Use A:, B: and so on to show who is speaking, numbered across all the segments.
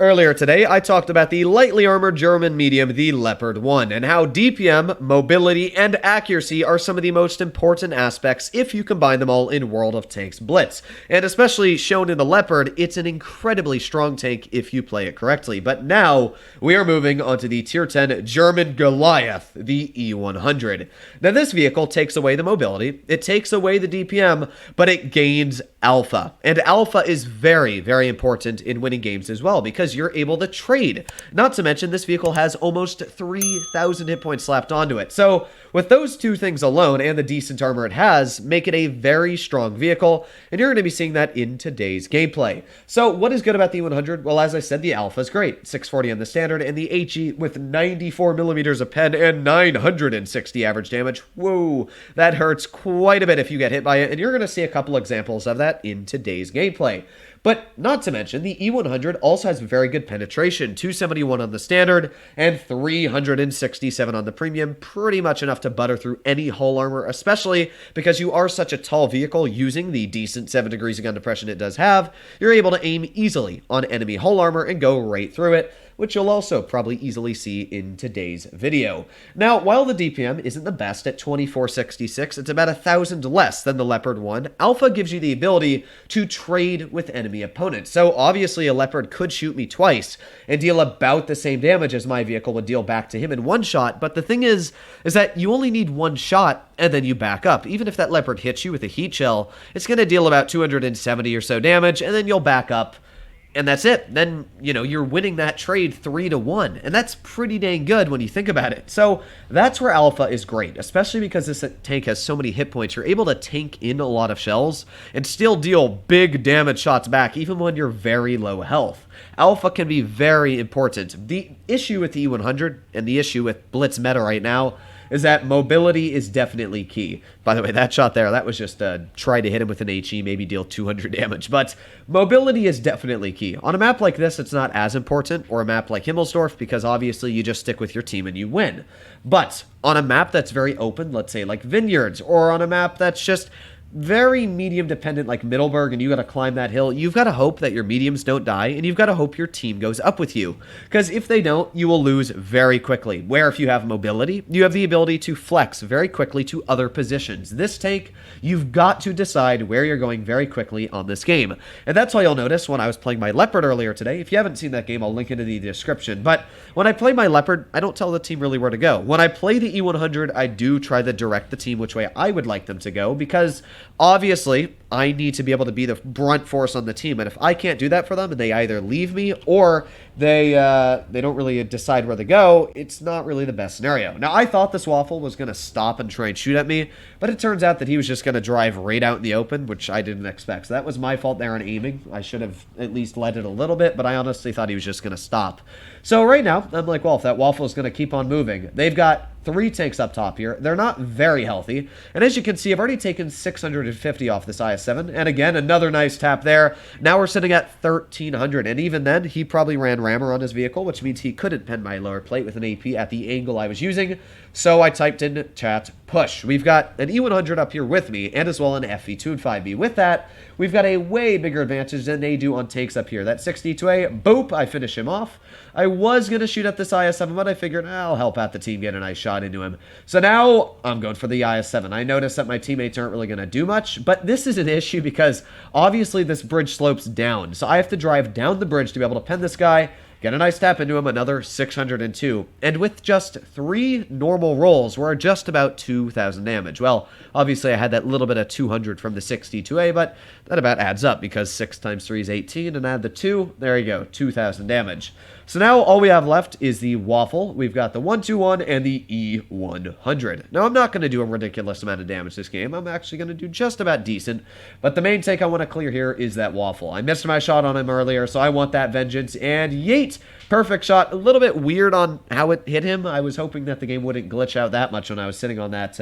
A: Earlier today, I talked about the lightly armored German medium, the Leopard 1, and how DPM, mobility, and accuracy are some of the most important aspects if you combine them all in World of Tanks Blitz. And especially shown in the Leopard, it's an incredibly strong tank if you play it correctly. But now, we are moving on to the Tier 10 German Goliath, the E100. Now this vehicle takes away the mobility, it takes away the DPM, but it gains Alpha. And Alpha is very, very important in winning games as well, because you're able to trade. Not to mention, this vehicle has almost 3,000 hit points slapped onto it. So, with those two things alone, and the decent armor it has, make it a very strong vehicle, and you're going to be seeing that in today's gameplay. So, what is good about the E100? Well, as I said, the Alpha is great. 640 on the standard, and the HE with 94 millimeters of pen and 960 average damage. Whoa, that hurts quite a bit if you get hit by it, and you're going to see a couple examples of that in today's gameplay. But not to mention, the E100 also has very good penetration, 271 on the standard and 367 on the premium, pretty much enough to butter through any hull armor, especially because you are such a tall vehicle using the decent 7 degrees of gun depression it does have. You're able to aim easily on enemy hull armor and go right through it, which you'll also probably easily see in today's video. Now, while the DPM isn't the best at 2466, it's about 1,000 less than the Leopard 1, Alpha gives you the ability to trade with enemy opponents. So obviously a Leopard could shoot me twice and deal about the same damage as my vehicle would deal back to him in one shot, but the thing is that you only need one shot and then you back up. Even if that Leopard hits you with a heat shell, it's going to deal about 270 or so damage, and then you'll back up. And that's it. Then, you're winning that trade 3-1. And that's pretty dang good when you think about it. So that's where Alpha is great, especially because this tank has so many hit points. You're able to tank in a lot of shells and still deal big damage shots back, even when you're very low health. Alpha can be very important. The issue with the E100 and the issue with Blitz meta right now is that mobility is definitely key. By the way, that shot there, that was just try to hit him with an HE, maybe deal 200 damage. But mobility is definitely key. On a map like this, it's not as important, or a map like Himmelsdorf, because obviously you just stick with your team and you win. But on a map that's very open, let's say like Vineyards, or on a map that's just very medium dependent like Middleburg and you got to climb that hill, you've got to hope that your mediums don't die and you've got to hope your team goes up with you, because if they don't, you will lose very quickly. Where if you have mobility, you have the ability to flex very quickly to other positions. This tank, you've got to decide where you're going very quickly on this game, and that's why you'll notice when I was playing my Leopard earlier today, if you haven't seen that game, I'll link it in the description, but when I play my Leopard, I don't tell the team really where to go. When I play the E100, I do try to direct the team which way I would like them to go, because obviously, I need to be able to be the brunt force on the team, and if I can't do that for them, and they either leave me or they don't really decide where to go, it's not really the best scenario. Now, I thought this Waffle was going to stop and try and shoot at me, but it turns out that he was just going to drive right out in the open, which I didn't expect. So that was my fault there on aiming. I should have at least led it a little bit, but I honestly thought he was just going to stop. So right now, I'm like, well, if that Waffle is going to keep on moving, they've got 3 tanks up top here. They're not very healthy, and as you can see, I've already taken 650 off this IS-7, and again, another nice tap there. Now we're sitting at 1,300, and even then, he probably ran rammer on his vehicle, which means he couldn't pen my lower plate with an AP at the angle I was using, so I typed in chat push. We've got an E100 up here with me, and as well an FE2 and 5B. With that, we've got a way bigger advantage than they do on takes up here. That 62A, boop, I finish him off. I was going to shoot at this IS-7, but I figured I'll help out the team get a nice shot into him. So now I'm going for the IS-7. I noticed that my teammates aren't really going to do much, but this is an issue because obviously this bridge slopes down. So I have to drive down the bridge to be able to pen this guy, get a nice tap into him, another 602. And with just 3 normal rolls, we're just about 2,000 damage. Well, obviously I had that little bit of 200 from the 62A, but that about adds up because 6 times 3 is 18, and add the 2, there you go, 2,000 damage. So now all we have left is the Waffle. We've got the 121 and the E100. Now I'm not going to do a ridiculous amount of damage this game. I'm actually going to do just about decent. But the main take I want to clear here is that Waffle. I missed my shot on him earlier, so I want that vengeance. And yeet! Perfect shot. A little bit weird on how it hit him. I was hoping that the game wouldn't glitch out that much when I was sitting on that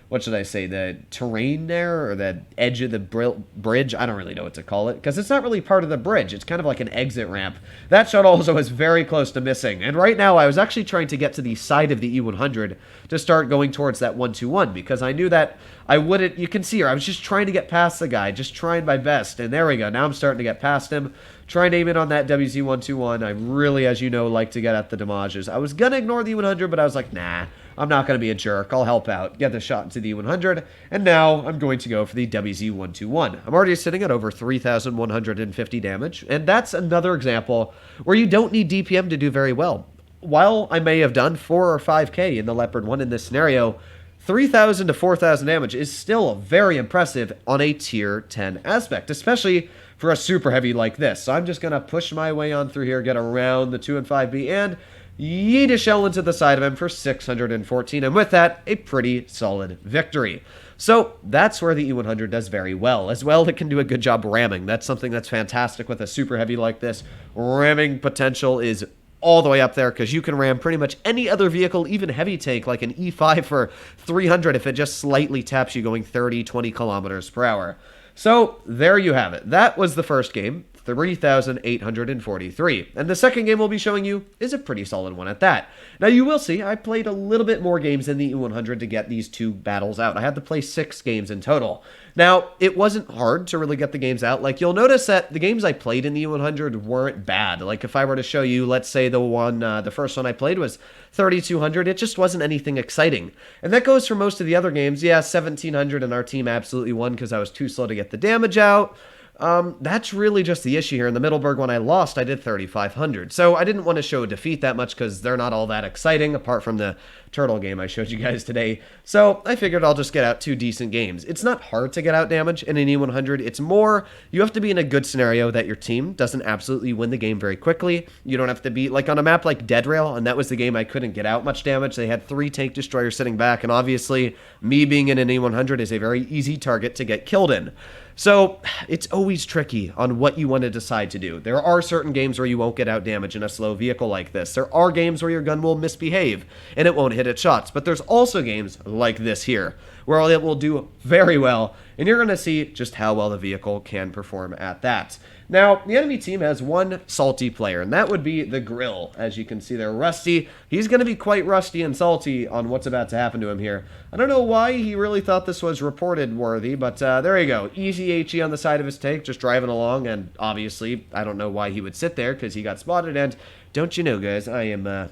A: what should I say, the terrain there, or the edge of the bridge? I don't really know what to call it, because it's not really part of the bridge. It's kind of like an exit ramp. That shot also was very close to missing, and right now I was actually trying to get to the side of the E100 to start going towards that 121, because I knew that I wouldn't, you can see here, I was just trying to get past the guy, just trying my best, and there we go, now I'm starting to get past him. try and aim it on that WZ-121. I really, as you know, like to get at the damages. I was going to ignore the E100, but I was like, nah, I'm not going to be a jerk. I'll help out, get the shot into the E100, and now I'm going to go for the WZ-121. I'm already sitting at over 3,150 damage, and that's another example where you don't need DPM to do very well. While I may have done 4 or 5k in the Leopard 1 in this scenario, 3,000 to 4,000 damage is still very impressive on a tier 10 aspect, especially for a super heavy like this. So I'm just going to push my way on through here, get around the 2 and 5B, and yeet a shell into the side of him for 614, and with that, a pretty solid victory. So that's where the E100 does very well. As well, it can do a good job ramming. That's something that's fantastic with a super heavy like this. Ramming potential is all the way up there because you can ram pretty much any other vehicle, even heavy tank like an E5 for 300 if it just slightly taps you going 30, 20 kilometers per hour. So there you have it. That was the first game, 3,843. And the second game we'll be showing you is a pretty solid one at that. Now you will see I played a little bit more games in the E100 to get these two battles out. I had to play 6 games in total. Now, it wasn't hard to really get the games out. Like, you'll notice that the games I played in the E100 weren't bad. Like, if I were to show you, let's say the first one I played was 3,200, it just wasn't anything exciting. And that goes for most of the other games. Yeah, 1,700 and our team absolutely won because I was too slow to get the damage out. That's really just the issue here. In the Middleburg when I lost, I did 3,500. So I didn't want to show defeat that much because they're not all that exciting, apart from the turtle game I showed you guys today. So I figured I'll just get out 2 decent games. It's not hard to get out damage in an E100. It's more, you have to be in a good scenario that your team doesn't absolutely win the game very quickly. You don't have to be, like on a map like Dead Rail, and that was the game I couldn't get out much damage. They had 3 tank destroyers sitting back, and obviously, me being in an E100 is a very easy target to get killed in. So, it's always tricky on what you want to decide to do. There are certain games where you won't get out damage in a slow vehicle like this. There are games where your gun will misbehave, and it won't hit its shots. But there's also games like this here, where it will do very well, and you're going to see just how well the vehicle can perform at that. Now, the enemy team has one salty player, and that would be the Grill. As you can see there, Rusty. He's going to be quite rusty and salty on what's about to happen to him here. I don't know why he really thought this was reported worthy, but there you go. Easy HE on the side of his tank, just driving along, and obviously, I don't know why he would sit there, because he got spotted, and don't you know, guys, I am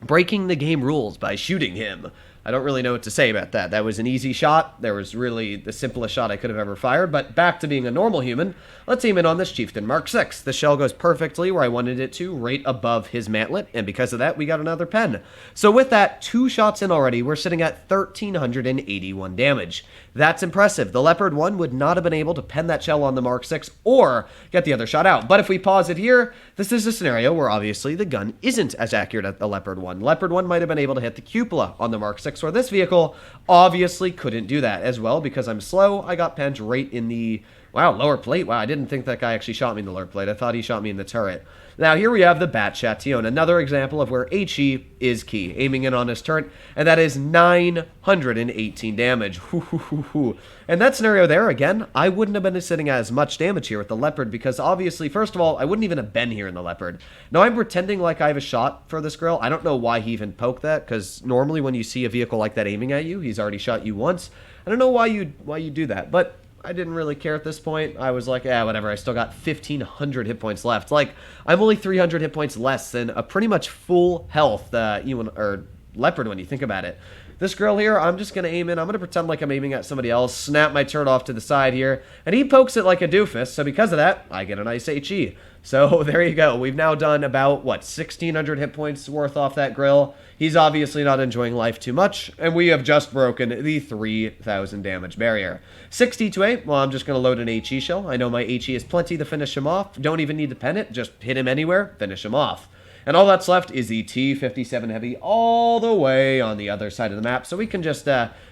A: breaking the game rules by shooting him. I don't really know what to say about that. That was an easy shot. There was really the simplest shot I could have ever fired, but back to being a normal human, let's aim in on this Chieftain Mark 6. The shell goes perfectly where I wanted it to, right above his mantlet, and because of that, we got another pen. So with that, 2 shots in already, we're sitting at 1,381 damage. That's impressive. The Leopard 1 would not have been able to pen that shell on the Mark 6 or get the other shot out. But if we pause it here, this is a scenario where obviously the gun isn't as accurate as the Leopard 1. Leopard 1 might have been able to hit the cupola on the Mark 6, where this vehicle obviously couldn't do that as well. Because I'm slow, I got penned right in the, wow, lower plate. Wow, I didn't think that guy actually shot me in the lower plate. I thought he shot me in the turret. Now, here we have the Bat Chatillon, another example of where HE is key, aiming in on his turret, and that is 918 damage. And that scenario there, again, I wouldn't have been sitting at as much damage here with the Leopard, because obviously, first of all, I wouldn't even have been here in the Leopard. Now, I'm pretending like I have a shot for this Grill. I don't know why he even poked that, because normally when you see a vehicle like that aiming at you, he's already shot you once. I don't know why you do that, but I didn't really care at this point. I was like, yeah, whatever. I still got 1,500 hit points left. Like, I'm only 300 hit points less than a pretty much full health Leopard when you think about it. This Grill here, I'm just going to aim in. I'm going to pretend like I'm aiming at somebody else, snap my turret off to the side here, and he pokes it like a doofus, so because of that, I get a nice HE. So there you go. We've now done about, 1,600 hit points worth off that Grill. He's obviously not enjoying life too much, and we have just broken the 3,000 damage barrier. 60 to 8, well, I'm just going to load an HE shell. I know my HE is plenty to finish him off. Don't even need to pen it. Just hit him anywhere, finish him off. And all that's left is the T-57 Heavy all the way on the other side of the map. So we can just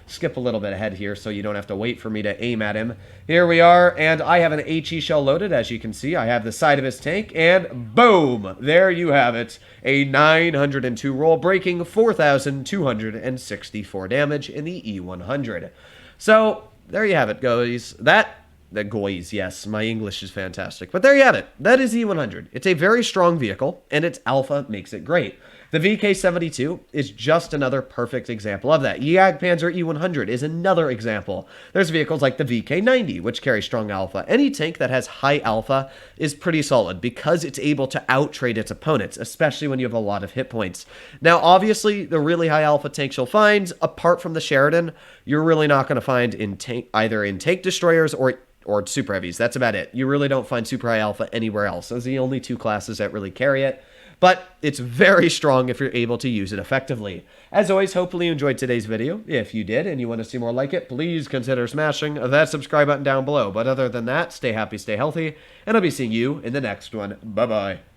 A: skip a little bit ahead here so you don't have to wait for me to aim at him. Here we are, and I have an HE shell loaded, as you can see. I have the side of his tank, and boom! There you have it. A 902 roll, breaking 4,264 damage in the E100. So, there you have it, guys. The goys, yes, my English is fantastic. But there you have it. That is E100. It's a very strong vehicle, and its alpha makes it great. The VK-72 is just another perfect example of that. Jagdpanzer E-100 is another example. There's vehicles like the VK-90, which carry strong alpha. Any tank that has high alpha is pretty solid because it's able to outtrade its opponents, especially when you have a lot of hit points. Now, obviously, the really high alpha tanks you'll find, apart from the Sheridan, you're really not going to find either in tank destroyers or super heavies. That's about it. You really don't find super high alpha anywhere else. Those are the only two classes that really carry it. But it's very strong if you're able to use it effectively. As always, hopefully you enjoyed today's video. If you did and you want to see more like it, please consider smashing that subscribe button down below. But other than that, stay happy, stay healthy, and I'll be seeing you in the next one. Bye-bye.